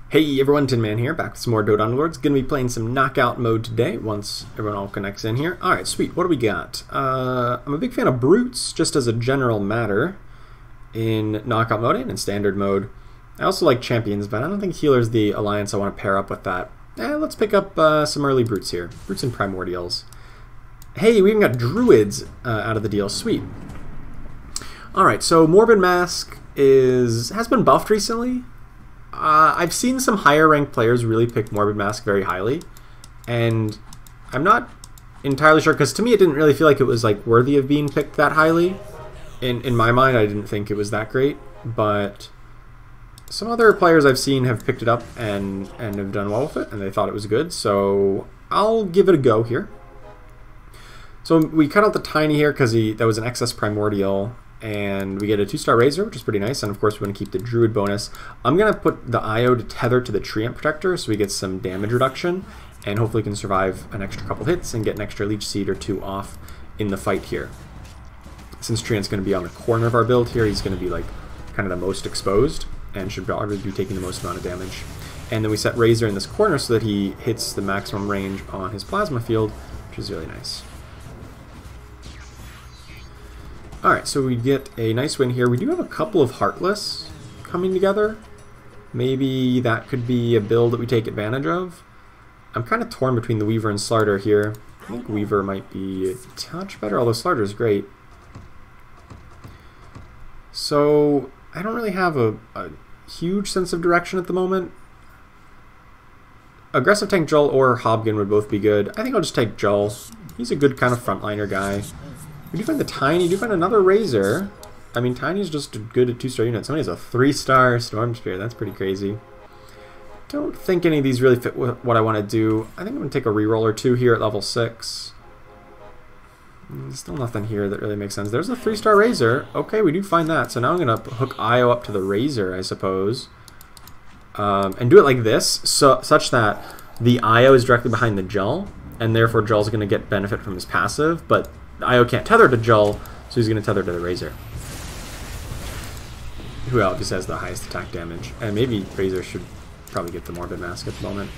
Hey everyone, Tin Man here, back with some more Dota Underlords. Gonna be playing some knockout mode today, once everyone all connects in here. Alright, sweet, what do we got? I'm a big fan of Brutes, just as a general matter, in knockout mode and in standard mode. I also like Champions, but I don't think Healer's the alliance I want to pair up with that. Let's pick up some early Brutes here. Brutes and Primordials. Hey, we even got Druids out of the deal, sweet. Alright, so Morbid Mask has been buffed recently. I've seen some higher ranked players really pick Morbid Mask very highly, and I'm not entirely sure, because to me it didn't really feel like it was like worthy of being picked that highly. In my mind, I didn't think it was that great, but some other players I've seen have picked it up and have done well with it, and they thought it was good, so I'll give it a go here. So we cut out the Tiny here because that was an excess Primordial, and we get a 2-star Razor, which is pretty nice, and of course we want to keep the Druid bonus. I'm going to put the IO to tether to the Treant Protector so we get some damage reduction, and hopefully can survive an extra couple hits and get an extra Leech Seed or 2 off in the fight here. Since Treant's going to be on the corner of our build here, he's going to be like kind of the most exposed, and should probably be taking the most amount of damage. And then we set Razor in this corner so that he hits the maximum range on his Plasma Field, which is really nice. Alright, so we get a nice win here. We do have a couple of Heartless coming together. Maybe that could be a build that we take advantage of. I'm kind of torn between the Weaver and Slarder here. I think Weaver might be a touch better, although Slarder is great. So I don't really have a huge sense of direction at the moment. Aggressive Tank Jull or Hobgin would both be good. I think I'll just take Jull. He's a good kind of frontliner guy. We do find the Tiny, do find another Razor. I mean, Tiny's just good at 2-star units. Somebody has a 3-star Storm Spear. That's pretty crazy. Don't think any of these really fit with what I want to do. I think I'm going to take a reroll or 2 here at level 6. Still nothing here that really makes sense. There's a 3-star Razor. Okay, we do find that. So now I'm going to hook IO up to the Razor, I suppose. And do it like this, such that the IO is directly behind the Jull, and therefore Jull's going to get benefit from his passive, but IO can't tether to Jull, so he's going to tether to the Razor, who obviously has the highest attack damage. And maybe Razor should probably get the Morbid Mask at the moment.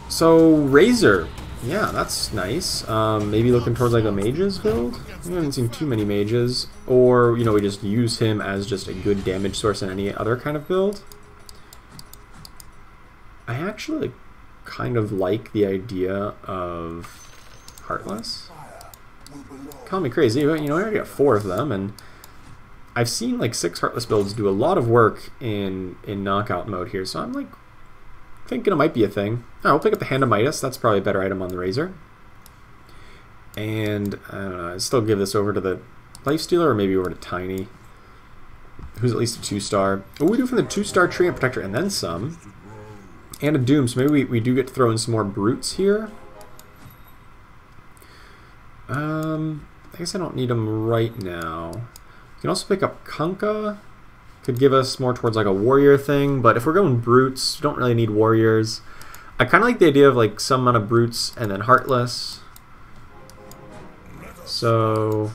So Razor, yeah, that's nice. Maybe looking towards like a Mages build. We haven't seen too many Mages, or we just use him as just a good damage source in any other kind of build. I actually kind of like the idea of Heartless. Call me crazy, but I already got 4 of them, and I've seen like 6 Heartless builds do a lot of work in knockout mode here, so I'm like thinking it might be a thing. I'll pick up the Hand of Midas. That's probably a better item on the Razor. And I don't know, I'd still give this over to the Lifestealer, or maybe over to Tiny, who's at least a 2-star. Oh, we do from the 2-star Treant Protector and then some. And a Doom, so maybe we do get to throw in some more Brutes here. I guess I don't need them right now. You can also pick up Kunkka. Could give us more towards like a warrior thing, but if we're going Brutes, we don't really need warriors. I kind of like the idea of like some amount of Brutes and then Heartless. So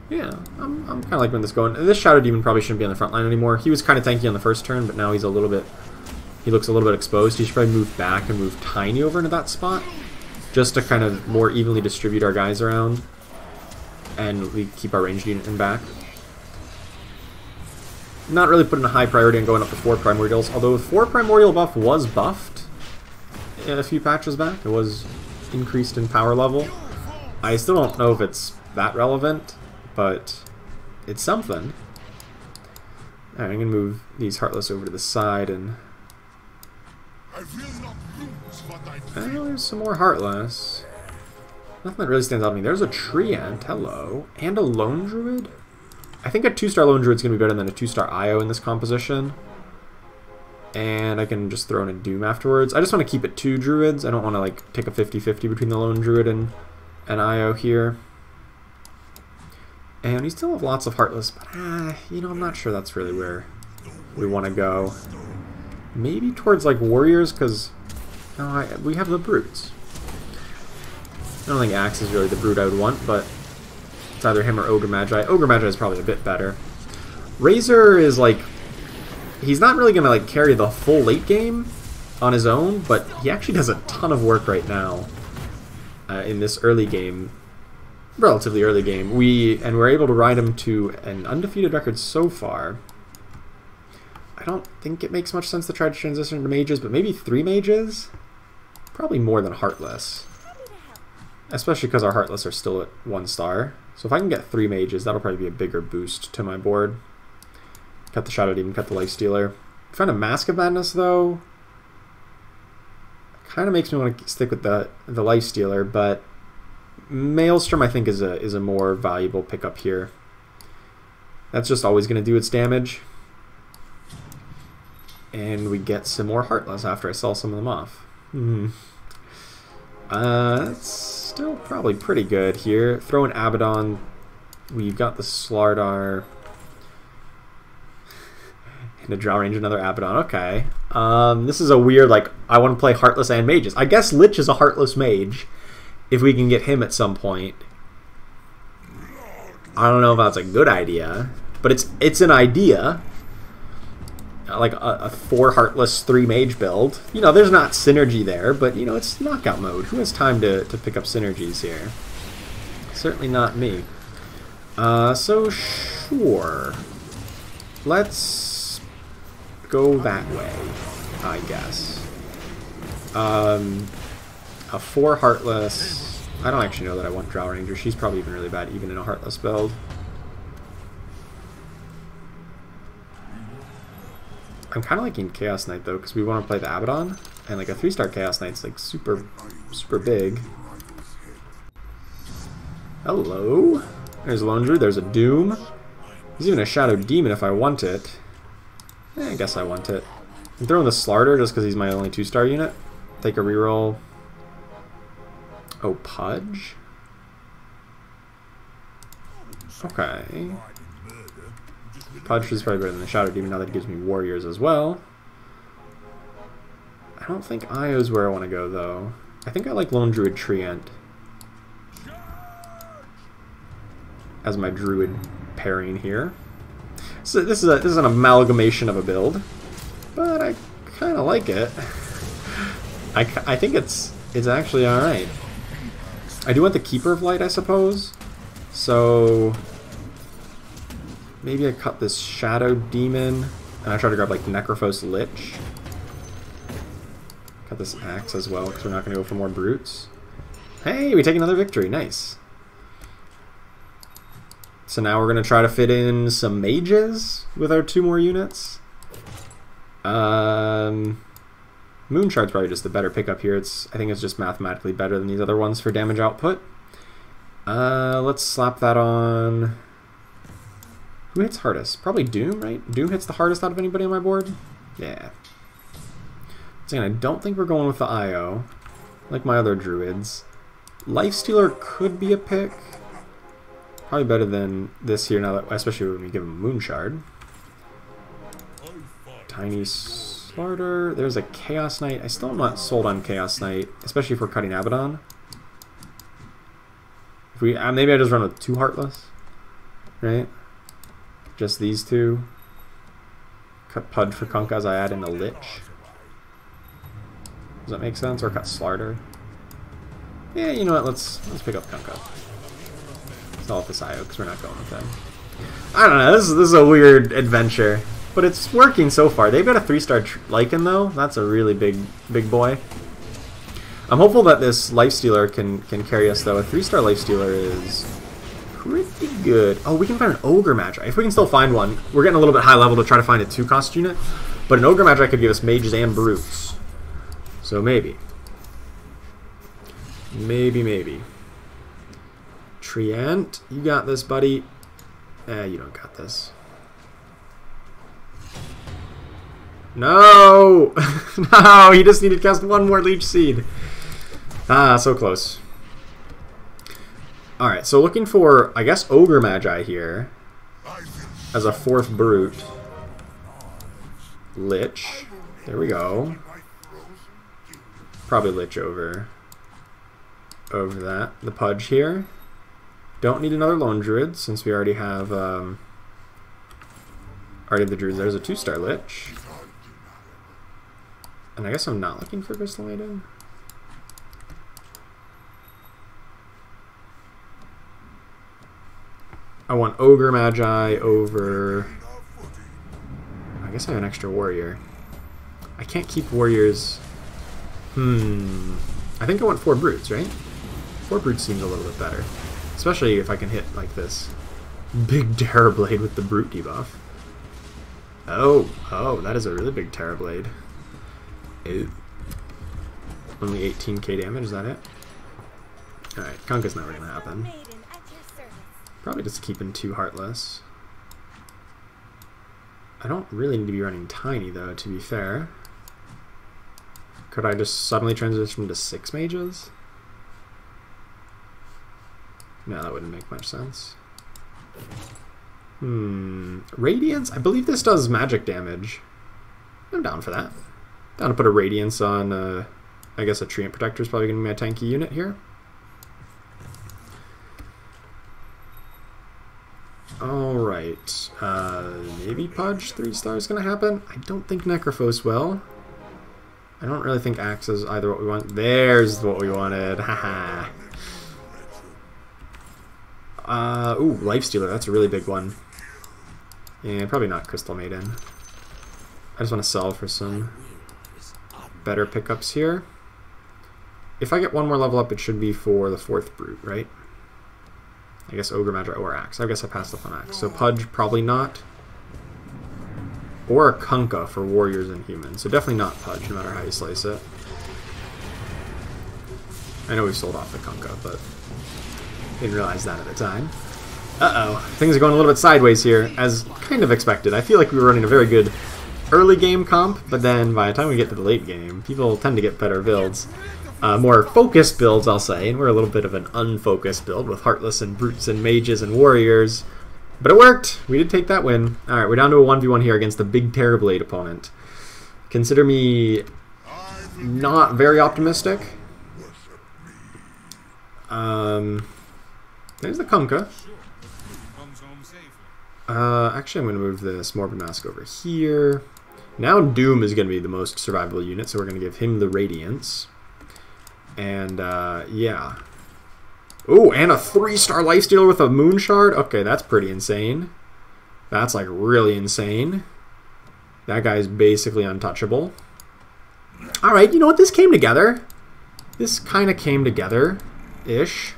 yeah, I'm kind of liking this going. This Shadow Demon probably shouldn't be on the front line anymore. He was kind of tanky on the first turn, but now he's he looks a little bit exposed. He should probably move back and move Tiny over into that spot, just to kind of more evenly distribute our guys around, and we keep our ranged unit in back. Not really putting a high priority on going up to 4 Primordials, although the 4 Primordial buff was buffed a few patches back. It was increased in power level. I still don't know if it's that relevant, but it's something. Alright, I'm going to move these Heartless over to the side, and there's some more Heartless. Nothing that really stands out to me. There's a Treant, hello, and a Lone Druid. I think a 2-star Lone Druid is going to be better than a 2-star IO in this composition. And I can just throw in a Doom afterwards. I just want to keep it 2 Druids. I don't want to like take a 50-50 between the Lone Druid and an IO here. And we still have lots of Heartless, but I'm not sure that's really where we want to go. Maybe towards like warriors, because we have the Brutes. I don't think Axe is really the Brute I would want, but it's either him or Ogre Magi. Ogre Magi is probably a bit better. Razor is like he's not really gonna like carry the full late game on his own, but he actually does a ton of work right now in this early game, relatively early game. We're able to ride him to an undefeated record so far. I don't think it makes much sense to try to transition to mages, but maybe 3 mages? Probably more than Heartless. Especially because our Heartless are still at 1 star. So if I can get 3 mages, that'll probably be a bigger boost to my board. Cut the Shadow Demon, cut the Lifestealer. Find a Mask of Madness, though. Kind of makes me want to stick with the Lifestealer, but Maelstrom I think is a more valuable pickup here. That's just always going to do its damage. And we get some more Heartless after I sell some of them off. That's still probably pretty good here. Throw an Abaddon. We've got the Slardar. And a draw range, another Abaddon. Okay. This is a weird, like, I want to play Heartless and Mages. I guess Lich is a Heartless Mage, if we can get him at some point. I don't know if that's a good idea, but it's an idea. Like a 4 Heartless, 3 Mage build. You know, there's not synergy there, but, you know, it's knockout mode. Who has time to pick up synergies here? Certainly not me. So, sure. Let's go that way, I guess. A 4 Heartless. I don't actually know that I want Drow Ranger. She's probably even really bad, even in a Heartless build. I'm kind of liking Chaos Knight though, because we want to play the Abaddon, and like a 3-star Chaos Knight's like super big. Hello. There's a Lone Druid. There's a Doom. There's even a Shadow Demon if I want it. I guess I want it. I'm throwing the Slardar just because he's my only 2-star unit. Take a reroll. Oh, Pudge. Okay. Pudge is probably better than the Shadow Demon now that it gives me Warriors as well. I don't think Io's where I want to go, though. I think I like Lone Druid Treant as my Druid pairing here. So this is an amalgamation of a build, but I kind of like it. I think it's actually alright. I do want the Keeper of Light, I suppose. So maybe I cut this Shadow Demon, and I try to grab like Necrophos Lich. Cut this Axe as well, because we're not going to go for more Brutes. Hey, we take another victory. Nice. So now we're going to try to fit in some Mages with our 2 more units. Moonshard's probably just the better pickup here. I think it's just mathematically better than these other ones for damage output. Let's slap that on. Who hits hardest? Probably Doom, right? Doom hits the hardest out of anybody on my board? Yeah. So again, I don't think we're going with the IO, like my other Druids. Lifestealer could be a pick. Probably better than this here, now that, especially when we give him Moonshard. Tiny Slardar. There's a Chaos Knight. I still am not sold on Chaos Knight, especially if we're cutting Abaddon. If we maybe I just run with 2 Heartless, right? Just these 2. Cut Pudge for Kunkka as I add in a Lich. Does that make sense? Or cut Slardar? Yeah, you know what? Let's pick up Kunkka. Sell off this IO because we're not going with them. I don't know. This is a weird adventure, but it's working so far. They've got a 3-star Lycan though. That's a really big boy. I'm hopeful that this Lifestealer can carry us though. A 3-star Lifestealer is pretty good. Oh, we can find an Ogre Magi. If we can still find one, we're getting a little bit high level to try to find a 2-cost unit. But an Ogre Magi could give us Mages and Brutes. So maybe. Maybe. Treant, you got this, buddy. You don't got this. No! No, he just needed to cast 1 more Leech Seed. Ah, so close. Alright, so looking for, I guess, Ogre Magi here as a 4th Brute. Lich. There we go. Probably Lich over that. The Pudge here. Don't need another Lone Druid since we already have Already the Druids. There's a 2-star Lich. And I guess I'm not looking for Crystal Maiden. I want Ogre Magi over... I guess I have an extra warrior. I can't keep warriors... I think I want 4 brutes, right? 4 brutes seems a little bit better. Especially if I can hit like this big Terrorblade with the brute debuff. Oh, that is a really big Terrorblade. Ew. Only 18k damage, is that it? Alright, Kunkka's never gonna happen. Probably just keeping 2 Heartless. I don't really need to be running Tiny though, to be fair. Could I just suddenly transition to 6 mages? No, that wouldn't make much sense. Radiance? I believe this does magic damage. I'm down for that. Down to put a Radiance on, I guess a Treant Protector is probably going to be my tanky unit here. Alright. Maybe Pudge 3-star is going to happen? I don't think Necrophos will. I don't really think Axe is either what we want. There's what we wanted. Haha. Ooh, Lifestealer. That's a really big one. Yeah, probably not Crystal Maiden. I just want to sell for some better pickups here. If I get one more level up, it should be for the 4th Brute, right? I guess Ogre Magi or Axe. I guess I passed up on Axe. So Pudge, probably not. Or a Kunkka for Warriors and Humans. So definitely not Pudge, no matter how you slice it. I know we sold off the Kunkka, but didn't realize that at the time. Uh-oh. Things are going a little bit sideways here, as kind of expected. I feel like we were running a very good early game comp, but then by the time we get to the late game, people tend to get better builds. More focused builds, I'll say, and we're a little bit of an unfocused build with Heartless and Brutes and Mages and Warriors. But it worked! We did take that win. Alright, we're down to a 1v1 here against the big Terrorblade opponent. Consider me not very optimistic. There's the Kunkka. Actually, I'm going to move this Morbid Mask over here. Now Doom is going to be the most survivable unit, so we're going to give him the Radiance. And, yeah. Ooh, and a 3-star Lifestealer with a Moon Shard? Okay, that's pretty insane. That's, like, really insane. That guy's basically untouchable. Alright, you know what? This came together. This kind of came together-ish.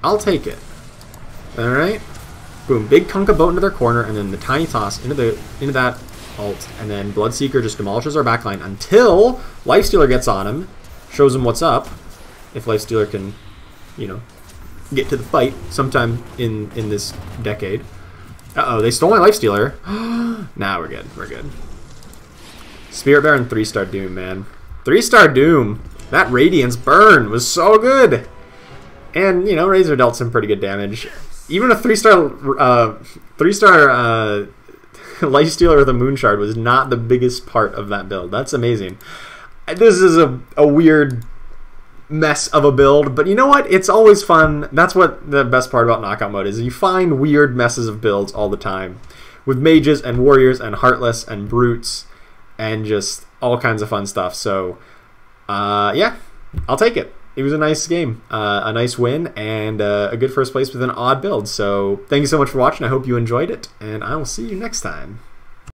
I'll take it. Alright. Boom, big Kunkka boat into their corner, and then the Tiny Toss into that ult, and then Bloodseeker just demolishes our backline until Lifestealer gets on him, shows him what's up. If Lifestealer can, you know, get to the fight sometime in this decade. Uh-oh, they stole my Lifestealer. Nah, we're good. We're good. Spirit Baron 3-star Doom, man. 3-star Doom. That Radiance burn was so good. And, you know, Razor dealt some pretty good damage. Even a 3-star Lifestealer with a Moon Shard was not the biggest part of that build. That's amazing. This is a weird mess of a build, but you know what? It's always fun. That's what the best part about Knockout Mode is. You find weird messes of builds all the time. With Mages and Warriors and Heartless and Brutes and just all kinds of fun stuff. So, yeah, I'll take it. It was a nice game, a nice win, and a good first place with an odd build. So thank you so much for watching. I hope you enjoyed it, and I will see you next time.